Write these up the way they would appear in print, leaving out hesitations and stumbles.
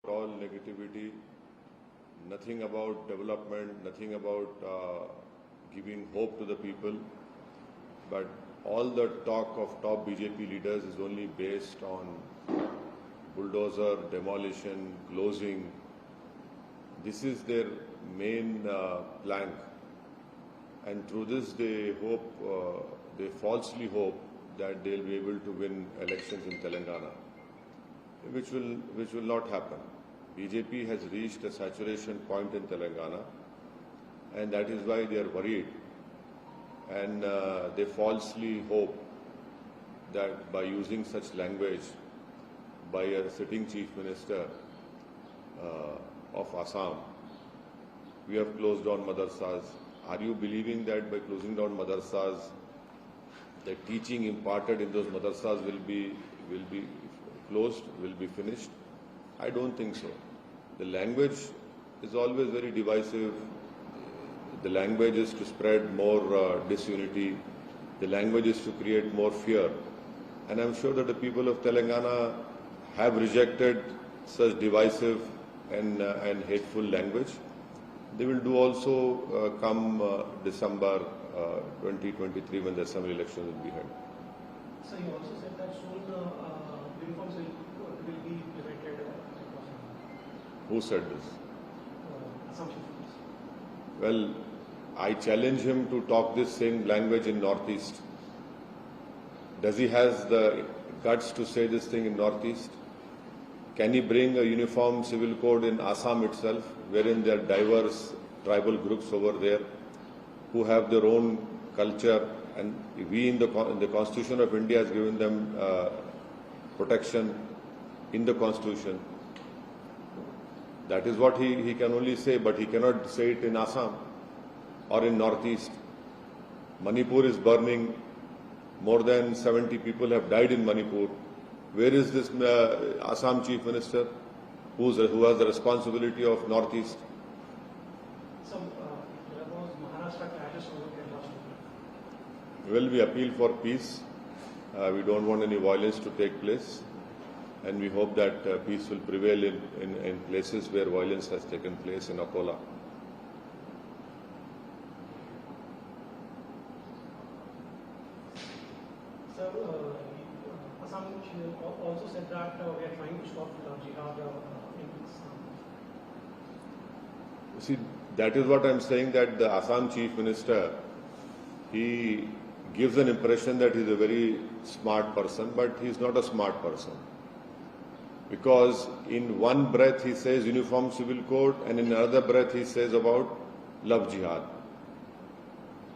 all negativity, nothing about development, nothing about giving hope to the people. But all the talk of top BJP leaders is only based on bulldozer, demolition, closing. This is their main plank. And through this they falsely hope that they'll be able to win elections in Telangana, which will not happen. BJP has reached a saturation point in Telangana, and that is why they are worried. And they falsely hope that by using such language by a sitting chief minister of Assam, we have closed down madrasas. Are you believing that by closing down madrasas, the teaching imparted in those madrasas will be closed, will be finished? I don't think so. The language is always very divisive. The language is to spread more disunity. The language is to create more fear. And I'm sure that the people of Telangana have rejected such divisive and hateful language. They will do also come December 2023 when the assembly elections will be held. So you also said that soon uniforms will be implemented. Who said this? Assam Chief Minister. Well, I challenge him to talk this same language in Northeast. Does he has the guts to say this thing in Northeast? Can he bring a uniform civil code in Assam itself, wherein there are diverse tribal groups over there who have their own culture, and we in the Constitution of India has given them protection in the Constitution. That is what he can only say, but he cannot say it in Assam or in Northeast. Manipur is burning. More than 70 people have died in Manipur. Where is this Assam Chief Minister who has the responsibility of Northeast? So there was Maharashtra clashes over Kerala. Well, we appeal for peace. We don't want any violence to take place. And we hope that peace will prevail in places where violence has taken place in Akola. Sir, Assam also said that we are trying to stop jihad in Assam. See, that is what I'm saying, that the Assam Chief Minister, he gives an impression that he's a very smart person, but he's not a smart person. Because in one breath he says uniform civil code, and in another breath he says about love jihad.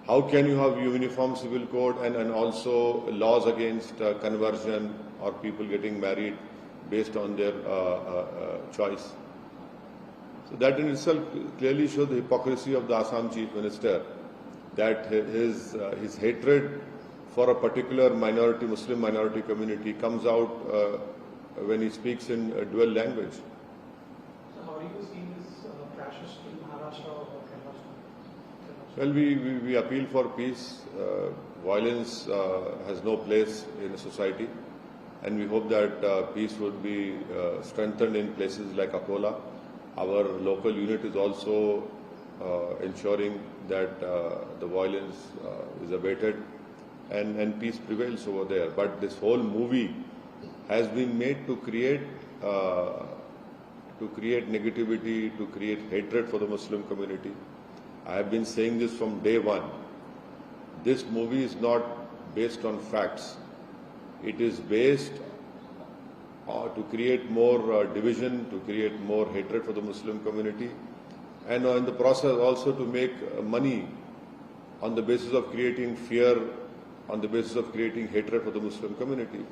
How can you have uniform civil code and also laws against conversion or people getting married based on their choice? So that in itself clearly shows the hypocrisy of the Assam Chief Minister, that his hatred for a particular minority, Muslim minority community, comes out when he speaks in dual language. So how do you see these clashes in Maharashtra or Kerala? Well, we appeal for peace. Violence has no place in a society, and we hope that peace would be strengthened in places like Akola. Our local unit is also ensuring that the violence is abated and peace prevails over there. But this whole movie has been made to create negativity, to create hatred for the Muslim community. I have been saying this from day one. This movie is not based on facts. It is based to create more division, to create more hatred for the Muslim community, and in the process also to make money on the basis of creating fear, on the basis of creating hatred for the Muslim community.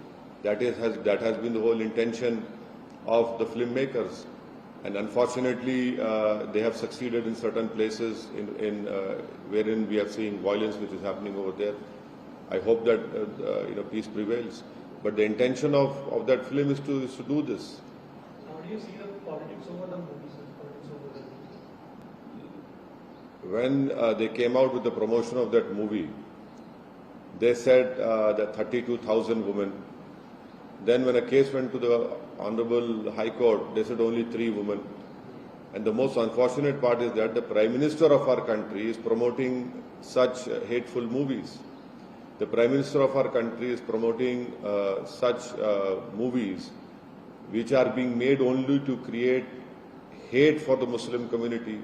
That has been the whole intention of the filmmakers, and unfortunately they have succeeded in certain places wherein we are seeing violence which is happening over there. I hope that peace prevails, but the intention of that film is to do this. How do you see the politics over the movies? When they came out with the promotion of that movie, they said that 32,000 women Then when a case went to the Honorable High Court, they said only 3 women. And the most unfortunate part is that the Prime Minister of our country is promoting such hateful movies. The Prime Minister of our country is promoting such movies which are being made only to create hate for the Muslim community,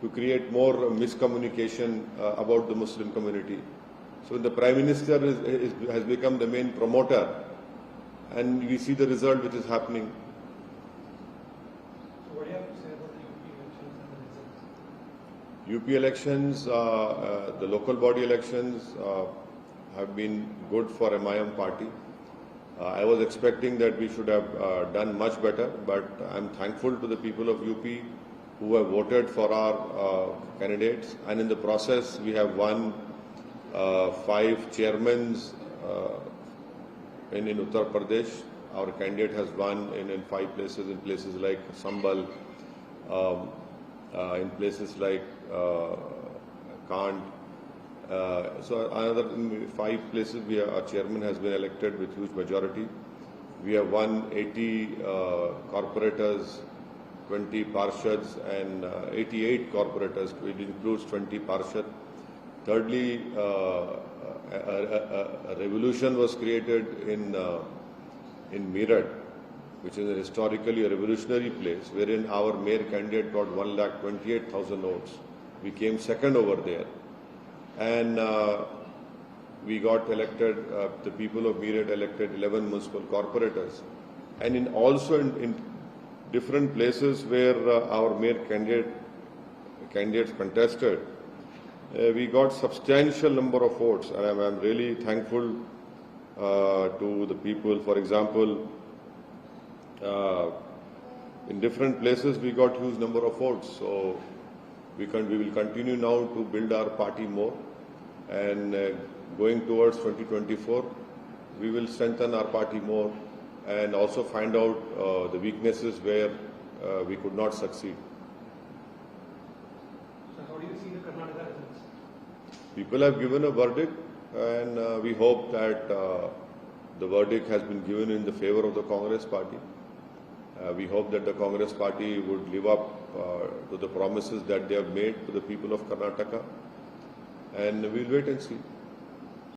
to create more miscommunication about the Muslim community. So the Prime Minister has become the main promoter, and we see the result which is happening. So what do you have to say about the UP elections and the results? UP elections, the local body elections have been good for MIM party. I was expecting that we should have done much better, but I'm thankful to the people of UP who have voted for our candidates, and in the process we have won 5 chairmans in Uttar Pradesh. Our candidate has won in 5 places, in places like Sambal, in places like Kand. So another 5 places our chairman has been elected with huge majority. We have won 80 corporators, 20 parshads, and 88 corporators. It includes 20 parshad. Thirdly, a revolution was created in Meerut, which is historically a revolutionary place, wherein our mayor candidate got 1,28,000 votes. We came second over there. And we got elected, the people of Meerut elected 11 municipal corporators. And also in different places where our mayor candidates contested, we got substantial number of votes. And I'm really thankful to the people. For example, in different places we got huge number of votes. So we will continue now to build our party more, and going towards 2024, we will strengthen our party more and also find out the weaknesses where we could not succeed. So how do you see the Karnataka results? People have given a verdict, and we hope that the verdict has been given in the favor of the Congress party. We hope that the Congress party would live up to the promises that they have made to the people of Karnataka, and we'll wait and see.